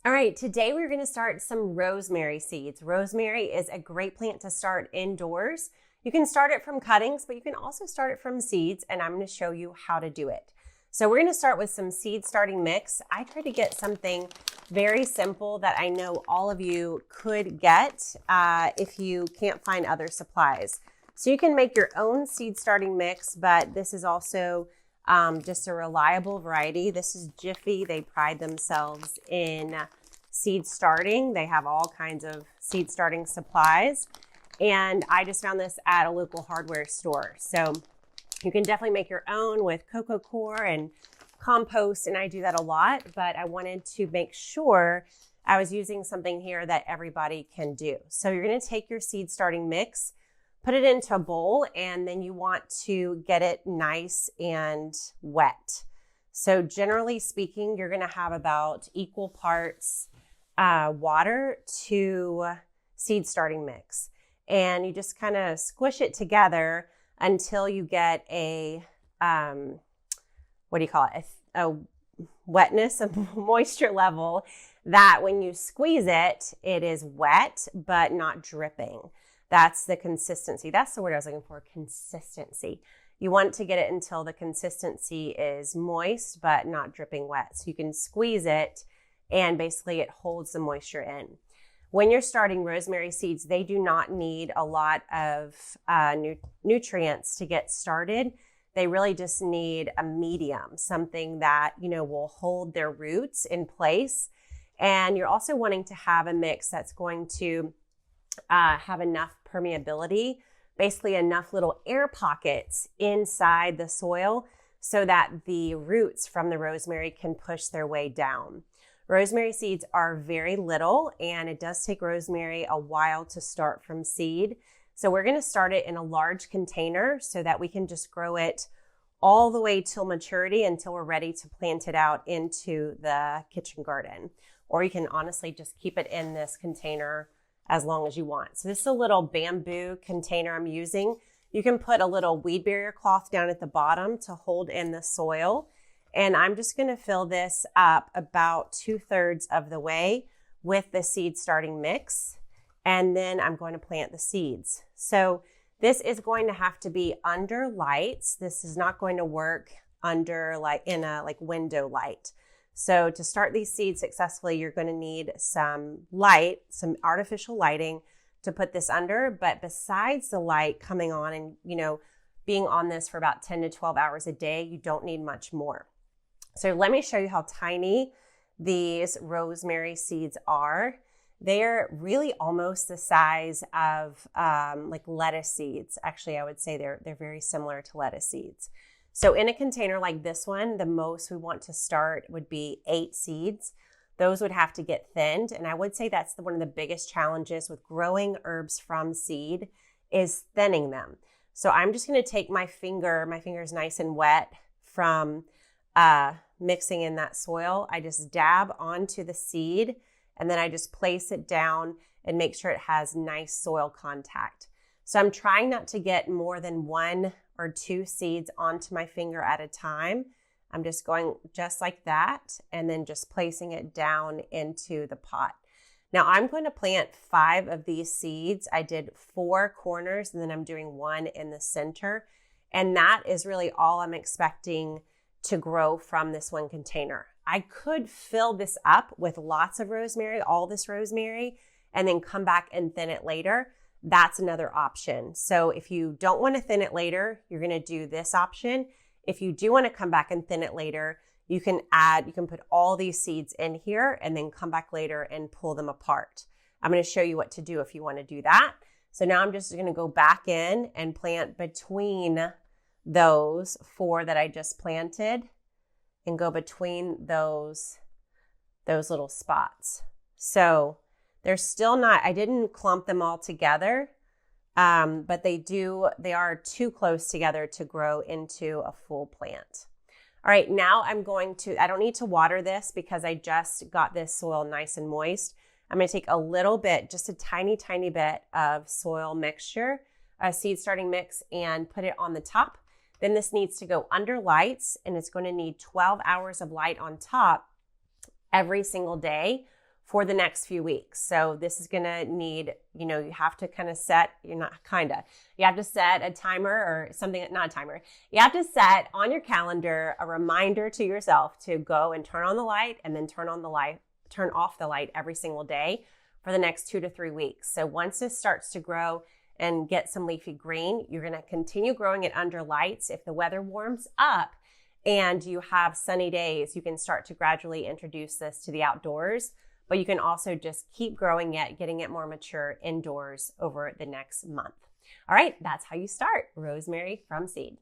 All right, today we're going to start some rosemary seeds. Rosemary is a great plant to start indoors. You can start it from cuttings, but you can also start it from seeds, and I'm going to show you how to do it. So we're going to start with some seed starting mix. I try to get something very simple that I know all of you could get if you can't find other supplies. So you can make your own seed starting mix, but this is also just a reliable variety. This is Jiffy. They pride themselves in seed starting. They have all kinds of seed starting supplies. And I just found this at a local hardware store. So you can definitely make your own with cocoa coir and compost. And I do that a lot, but I wanted to make sure I was using something here that everybody can do. So you're going to take your seed starting mix, put it into a bowl, and then you want to get it nice and wet. So generally speaking, you're going to have about equal parts water to seed starting mix. And you just kind of squish it together until you get a wetness, a moisture level that when you squeeze it, it is wet, but not dripping. That's the consistency. That's the word I was looking for, consistency. You want to get it until the consistency is moist, but not dripping wet. So you can squeeze it and basically it holds the moisture in. When you're starting rosemary seeds, they do not need a lot of nutrients to get started. They really just need a medium, something that, will hold their roots in place. And you're also wanting to have a mix that's going to have enough permeability, basically enough little air pockets inside the soil so that the roots from the rosemary can push their way down. Rosemary seeds are very little, and it does take rosemary a while to start from seed. So we're going to start it in a large container so that we can just grow it all the way till maturity until we're ready to plant it out into the kitchen garden. Or you can honestly just keep it in this container as long as you want. So this is a little bamboo container I'm using. You can put a little weed barrier cloth down at the bottom to hold in the soil. And I'm just going to fill this up about 2/3 of the way with the seed starting mix. And then I'm going to plant the seeds. So this is going to have to be under lights. This is not going to work under in a window light. So to start these seeds successfully, you're going to need some light, some artificial lighting to put this under. But besides the light coming on and, being on this for about 10 to 12 hours a day, you don't need much more. So let me show you how tiny these rosemary seeds are. They're really almost the size of lettuce seeds. Actually, I would say they're very similar to lettuce seeds. So in a container like this one, the most we want to start would be 8 seeds. Those would have to get thinned. And I would say that's one of the biggest challenges with growing herbs from seed is thinning them. So I'm just going to take my finger's nice and wet from mixing in that soil. I just dab onto the seed and then I just place it down and make sure it has nice soil contact. So I'm trying not to get more than 1 or 2 seeds onto my finger at a time. I'm just going just like that and then just placing it down into the pot. Now I'm going to plant 5 of these seeds. I did 4 corners and then I'm doing 1 in the center. And that is really all I'm expecting to grow from this one container. I could fill this up with lots of rosemary, all this rosemary, and then come back and thin it later. That's another option. So if you don't want to thin it later, you're going to do this option. If you do want to come back and thin it later, you can put all these seeds in here and then come back later and pull them apart. I'm going to show you what to do if you want to do that. So now I'm just going to go back in and plant between those 4 that I just planted and go between those little spots. So they're still not, I didn't clump them all together, but they are too close together to grow into a full plant. All right, now I don't need to water this because I just got this soil nice and moist. I'm going to take a little bit, just a tiny, tiny bit of soil mixture, a seed starting mix, and put it on the top. Then this needs to go under lights, and it's going to need 12 hours of light on top every single day for the next few weeks. So this is going to need, you have to kind of set, you have to set a timer or something, not a timer. You have to set on your calendar a reminder to yourself to go and turn on the light and then turn off the light every single day for the next 2 to 3 weeks. So once this starts to grow and get some leafy green, you're going to continue growing it under lights. If the weather warms up and you have sunny days, you can start to gradually introduce this to the outdoors. But you can also just keep growing it, getting it more mature indoors over the next month. All right, that's how you start rosemary from seed.